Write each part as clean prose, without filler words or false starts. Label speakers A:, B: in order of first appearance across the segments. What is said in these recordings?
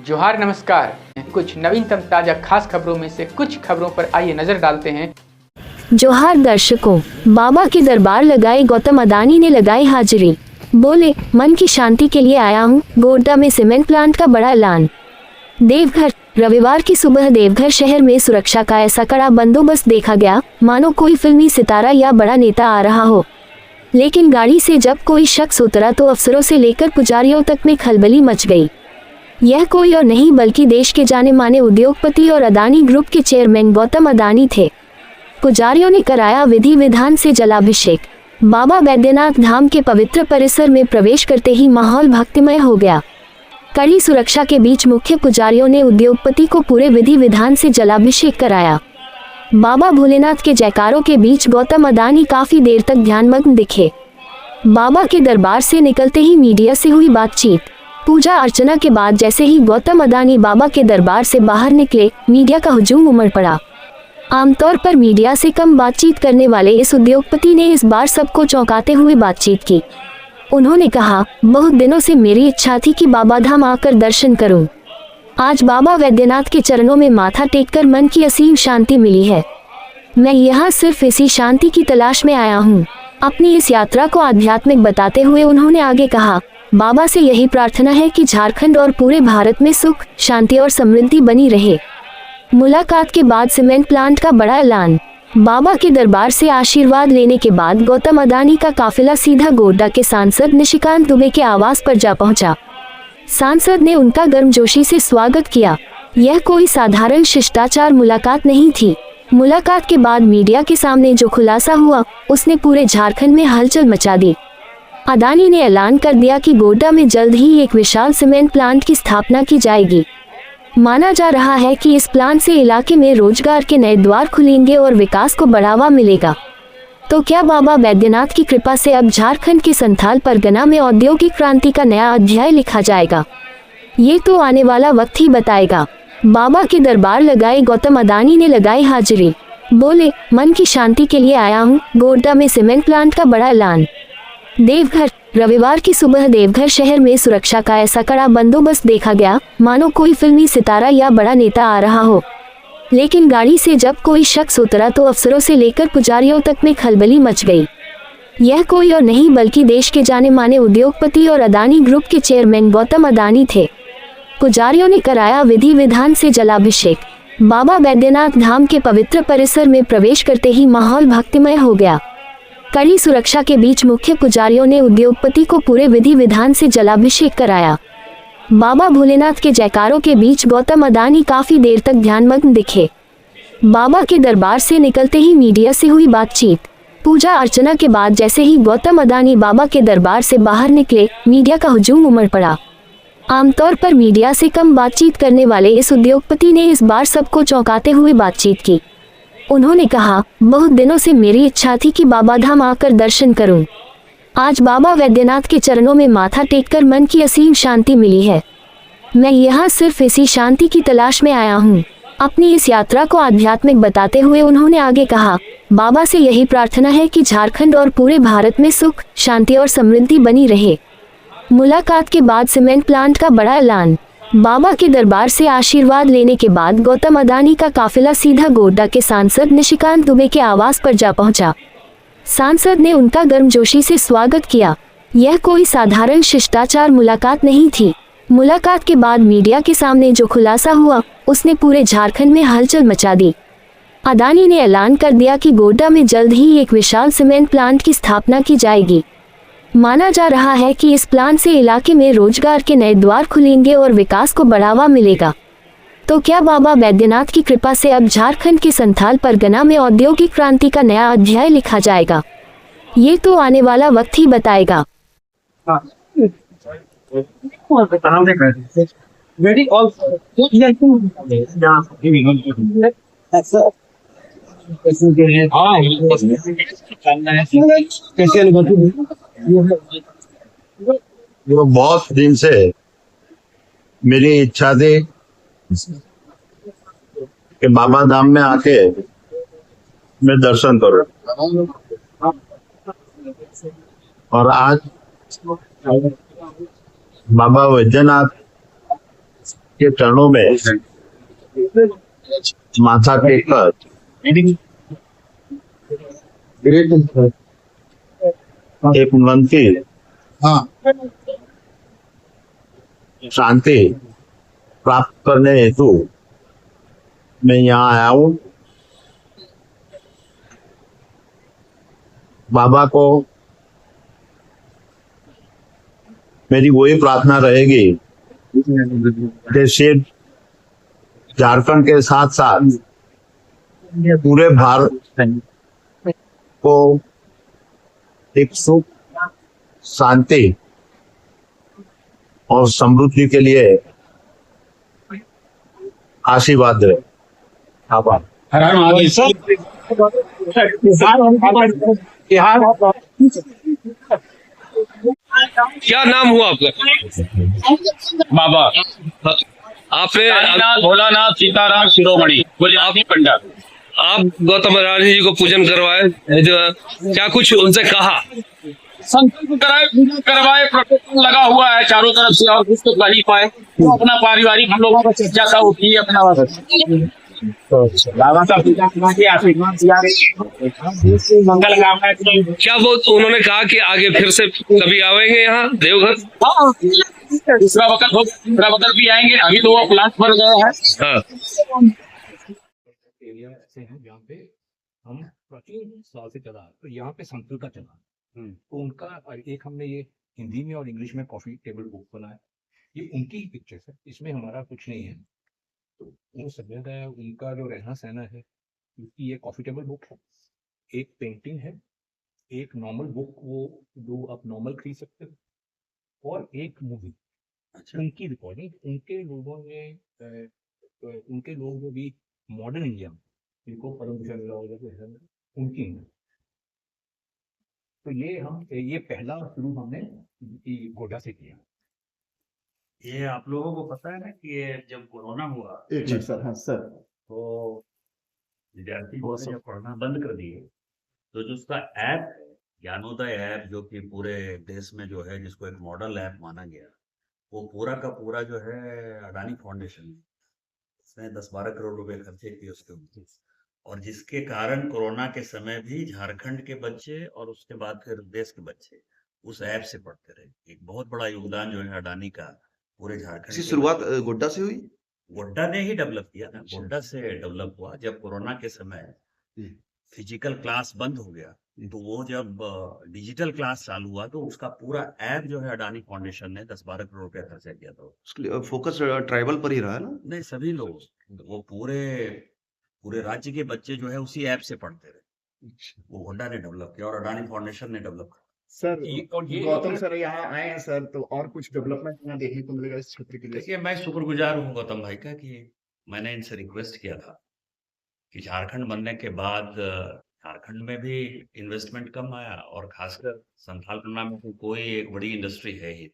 A: जोहार नमस्कार। कुछ नवीनतम ताजा खास खबरों में से कुछ खबरों पर आइए नजर डालते हैं।
B: जोहार दर्शकों, बाबा के दरबार लगाए गौतम अदानी ने लगाई हाजिरी। बोले, मन की शांति के लिए आया हूँ। गोड्डा में सीमेंट प्लांट का बड़ा ऐलान। देवघर, रविवार की सुबह देवघर शहर में सुरक्षा का ऐसा कड़ा बंदोबस्त देखा गया मानो कोई फिल्मी सितारा या बड़ा नेता आ रहा हो। लेकिन गाड़ी से जब कोई शख्स उतरा तो अफसरों से लेकर पुजारियों तक में खलबली मच गई। यह कोई और नहीं बल्कि देश के जाने माने उद्योगपति और अदानी ग्रुप के चेयरमैन गौतम अदानी थे। पुजारियों ने कराया विधि विधान से जलाभिषेक। बाबा वैद्यनाथ धाम के पवित्र परिसर में प्रवेश करते ही माहौल भक्तिमय हो गया। कड़ी सुरक्षा के बीच मुख्य पुजारियों ने उद्योगपति को पूरे विधि विधान से जलाभिषेक कराया। बाबा भोलेनाथ के जयकारों के बीच गौतम अदानी काफी देर तक ध्यानमग्न दिखे। बाबा के दरबार से निकलते ही मीडिया से हुई बातचीत। पूजा अर्चना के बाद जैसे ही गौतम अदानी बाबा के दरबार से बाहर निकले, मीडिया का हुजूम उमड़ पड़ा। आमतौर पर मीडिया से कम बातचीत करने वाले इस उद्योगपति ने इस बार सबको चौंकाते हुए बातचीत की। उन्होंने कहा, बहुत दिनों से मेरी इच्छा थी कि बाबा धाम आकर दर्शन करूं। आज बाबा वैद्यनाथ के चरणों में माथा टेककर मन की असीम शांति मिली है। मैं यहाँ सिर्फ इसी शांति की तलाश में आया हूँ। अपनी इस यात्रा को आध्यात्मिक बताते हुए उन्होंने आगे कहा, बाबा से यही प्रार्थना है कि झारखंड और पूरे भारत में सुख, शांति और समृद्धि बनी रहे। मुलाकात के बाद सीमेंट प्लांट का बड़ा ऐलान। बाबा के दरबार से आशीर्वाद लेने के बाद गौतम अदानी का काफिला सीधा गोड्डा के सांसद निशिकांत दुबे के आवास पर जा पहुंचा। सांसद ने उनका गर्मजोशी से स्वागत किया। यह कोई साधारण शिष्टाचार मुलाकात नहीं थी। मुलाकात के बाद मीडिया के सामने जो खुलासा हुआ, उसने पूरे झारखंड में हलचल मचा दी। अदानी ने ऐलान कर दिया कि गोड्डा में जल्द ही एक विशाल सीमेंट प्लांट की स्थापना की जाएगी। माना जा रहा है कि इस प्लांट से इलाके में रोजगार के नए द्वार खुलेंगे और विकास को बढ़ावा मिलेगा। तो क्या बाबा वैद्यनाथ की कृपा से अब झारखंड के संथाल परगना में औद्योगिक क्रांति का नया अध्याय लिखा जाएगा? ये तो आने वाला वक्त ही बताएगा। बाबा के दरबार लगाए गौतम अदानी ने लगाई हाजिरी। बोले, मन की शांति के लिए आया हूँ। गोड्डा में सीमेंट प्लांट का बड़ा ऐलान। देवघर, रविवार की सुबह देवघर शहर में सुरक्षा का ऐसा कड़ा बंदोबस्त देखा गया मानो कोई फिल्मी सितारा या बड़ा नेता आ रहा हो। लेकिन गाड़ी से जब कोई शख्स उतरा तो अफसरों से लेकर पुजारियों तक में खलबली मच गई। यह कोई और नहीं बल्कि देश के जाने माने उद्योगपति और अदानी ग्रुप के चेयरमैन गौतम अदानी थे। पुजारियों ने कराया विधि विधान से जलाभिषेक। बाबा वैद्यनाथ धाम के पवित्र परिसर में प्रवेश करते ही माहौल भक्तिमय हो गया। कड़ी सुरक्षा के बीच मुख्य पुजारियों ने उद्योगपति को पूरे विधि विधान से जलाभिषेक कराया। बाबा भोलेनाथ के जयकारों के बीच गौतम अदानी काफी देर तक ध्यानमग्न दिखे। बाबा के दरबार से निकलते ही मीडिया से हुई बातचीत। पूजा अर्चना के बाद जैसे ही गौतम अदानी बाबा के दरबार से बाहर निकले, मीडिया का हुजूम उमड़ पड़ा। आमतौर पर मीडिया से कम बातचीत करने वाले इस उद्योगपति ने इस बार सबको चौंकाते हुए बातचीत की। उन्होंने कहा, बहुत दिनों से मेरी इच्छा थी कि बाबा धाम आकर दर्शन करूं। आज बाबा वैद्यनाथ के चरणों में माथा टेककर मन की असीम शांति मिली है। मैं यहाँ सिर्फ इसी शांति की तलाश में आया हूँ। अपनी इस यात्रा को आध्यात्मिक बताते हुए उन्होंने आगे कहा, बाबा से यही प्रार्थना है कि झारखंड और पूरे भारत में सुख, शांति और समृद्धि बनी रहे। मुलाकात के बाद सीमेंट प्लांट का बड़ा ऐलान। बाबा के दरबार से आशीर्वाद लेने के बाद गौतम अदानी का काफिला सीधा गोड्डा के सांसद निशिकांत दुबे के आवास पर जा पहुंचा। सांसद ने उनका गर्मजोशी से स्वागत किया। यह कोई साधारण शिष्टाचार मुलाकात नहीं थी। मुलाकात के बाद मीडिया के सामने जो खुलासा हुआ, उसने पूरे झारखंड में हलचल मचा दी। अदानी ने ऐलान कर दिया कि गोड्डा में जल्द ही एक विशाल सीमेंट प्लांट की स्थापना की जाएगी। माना जा रहा है कि इस प्लांट से इलाके में रोजगार के नए द्वार खुलेंगे और विकास को बढ़ावा मिलेगा। तो क्या बाबा वैद्यनाथ की कृपा से अब झारखंड के संथाल परगना में औद्योगिक क्रांति का नया अध्याय लिखा जाएगा? ये तो आने वाला वक्त ही बताएगा।
C: वो बहुत दिन से मेरी इच्छा थी कि बाबा धाम में आके मैं दर्शन करूं, और आज बाबा वैद्यनाथ के चरणों में माथा टेककर एक मन की शांति प्राप्त करने हेतु मैं यहाँ आया हूँ। बाबा को मेरी वही प्रार्थना रहेगी कि सिर्फ झारखंड के साथ साथ पूरे भारत को एक सुख, शांति और समृद्धि के लिए आशीर्वाद दे। आभार।
D: क्या नाम हुआ आपका?
E: बाबा
D: आपने
E: भोलानाथ सीताराम शिरोमणि गुजराती पंडित।
D: आप गौतम अडानी जी को पूजन करवाए, जो क्या कुछ उनसे कहा?
E: संकल्प कराए, पूजा करवाए, प्रोटोकॉल लगा हुआ है चारों तरफ से, और कुछ तो कर ही पाए। तो अपना पारिवारिक हम लोगों का चर्चा का होती है अपना बाबा का पूजा करा के आशीर्वाद दिया, मंगल कामना की।
D: क्या वो उन्होंने कहा कि आगे फिर से कभी आवेंगे यहाँ देवघर?
E: हाँ, दूसरा वक्त हो, दूसरा वक्त भी आएंगे। अभी तो वो प्लान पर गए हैं।
D: हाँ,
F: एरिया ऐसे हैं जहाँ पे हम प्राचीन साल से चला है, तो यहाँ पे संस्कृत का चला। तो उनका एक हमने ये हिंदी में और इंग्लिश में कॉफी टेबल बुक बनाया। ये उनकी ही पिक्चर्स है, इसमें हमारा कुछ नहीं है। तो वो सभ्यता है, उनका जो रहना सहना है, क्योंकि ये कॉफी टेबल बुक है, एक पेंटिंग है, एक नॉर्मल बुक वो जो आप नॉर्मल खरीद सकते हो, और एक मूवी। उनकी रिकॉर्डिंग, उनके लोगों ने उनके लोग जो भी मॉडर्न इंडिया में जिनको परम भूषण मिला होगा उनकी। तो ये पहला शुरू हमने गोड्डा से किया।
G: ये आप लोगों को पता है ना कि ये जब कोरोना हुआ
H: एक मिनट सर। हाँ सर।
G: तो विद्यार्थी जब पढ़ना बंद कर दिए, तो जो उसका ऐप है, ज्ञानोदय ऐप, जो कि पूरे देश में जो है जिसको एक मॉडल ऐप माना गया, वो पूरा का पूरा जो है अडानी फाउंडेशन, उसने 10-12 करोड़ रुपए खर्चे किए उसके ऊपर, और जिसके कारण कोरोना के समय भी झारखंड के बच्चे और उसके बाद फिर देश के बच्चे उस ऐप से पढ़ते रहे। एक बहुत बड़ा योगदान जो है अडानी का पूरे झारखंड।
H: इसकी शुरुआत गोड्डा से हुई?
G: गोड्डा ने ही डेवलप किया ना, गोड्डा से डेवलप हुआ। जब कोरोना के समय फिजिकल क्लास बंद हो गया, तो वो जब डिजिटल क्लास चालू हुआ, तो उसका पूरा ऐप जो है अडानी फाउंडेशन ने 10-12 करोड़ रुपया खर्चा किया था।
H: उसके फोकस ट्राइबल पर ही रहा है ना?
G: नहीं, सभी लोग, वो पूरे राज्य के बच्चे जो है उसी ऐप से पढ़ते रहे। वो गोड्डा ने डेवलप किया और अडानी फाउंडेशन ने डेवलप किया।
H: सर
F: और ये
H: गौतम सर यहाँ आए हैं सर, तो और कुछ डेवलपमेंट यहाँ देखने को मिलेगा इस क्षेत्र के लिए?
G: देखिए, मैं शुक्रगुजार हूँ गौतम भाई का कि मैंने इनसे रिक्वेस्ट किया था कि झारखंड बनने के बाद झारखंड में भी इन्वेस्टमेंट कम आया, और खासकर संथाल पन्ना में तो कोई एक बड़ी इंडस्ट्री है ही नहीं।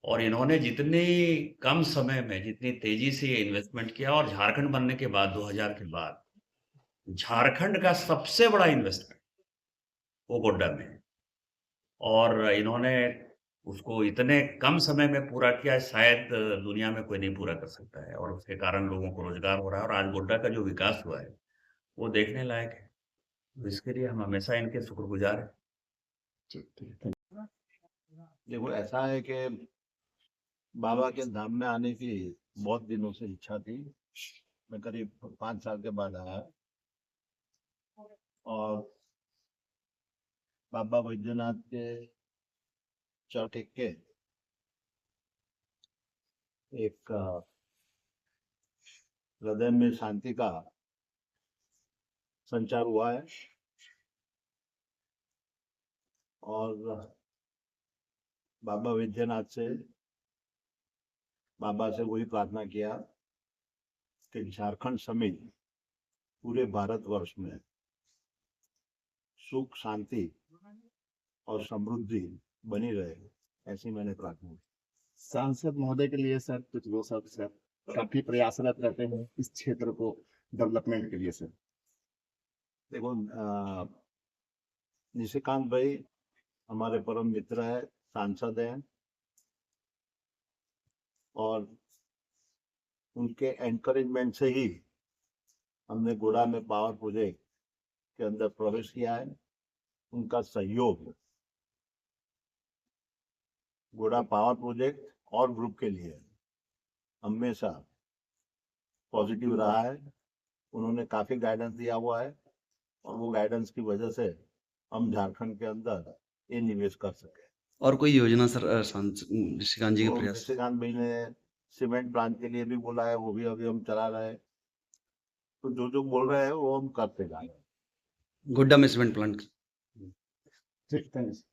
G: और इन्होंने जितनी कम समय में जितनी तेजी से ये इन्वेस्टमेंट किया, और झारखंड बनने के बाद 2000 के बाद झारखंड का सबसे बड़ा इन्वेस्टमेंट वो गोड्डा में है, और इन्होंने उसको इतने कम समय में पूरा किया, शायद दुनिया में कोई नहीं पूरा कर सकता है, और उसके कारण लोगों को रोजगार हो रहा है, और आज गोड्डा का जो विकास हुआ है वो देखने लायक है। तो इसके लिए हम हमेशा इनके शुक्रगुजार हैं।
C: देखो, ऐसा है कि बाबा के धाम में आने की बहुत दिनों से इच्छा थी। मैं करीब 5 साल के बाद आया, और बाबा बैद्यनाथ के चौथ के एक हृदय में शांति का संचार हुआ है, और बाबा बैद्यनाथ से वही प्रार्थना किया कि झारखंड समेत पूरे भारतवर्ष में सुख, शांति और समृद्धि बनी रहे, ऐसी मैंने प्रार्थना की।
H: सांसद महोदय के लिए सर कुछ 2 शब्द सर, काफी प्रयासरत रहते हैं इस क्षेत्र को डेवलपमेंट के लिए सर।
C: देखो, निशिकांत भाई हमारे परम मित्र है, सांसद हैं, और उनके एनकरेजमेंट से ही हमने गोड़ा में पावर प्रोजेक्ट के अंदर प्रवेश किया है। उनका सहयोग गोड़ा पावर प्रोजेक्ट और ग्रुप के लिए हमेशा पॉजिटिव रहा है। उन्होंने काफी गाइडेंस दिया हुआ है और वो गाइडेंस की वजह से हम झारखंड के अंदर ये निवेश कर सके।
I: और कोई योजना सर ऋषिकांत जी के प्रयास?
C: ऋषिकांत भाई ने सीमेंट प्लांट के लिए भी बोला है, वो भी अभी हम चला रहे हैं। तो जो जो बोल रहे हैं वो हम करते जा रहे हैं।
I: गोड्डा में सीमेंट प्लांट।
H: ठीक, थैंक्स।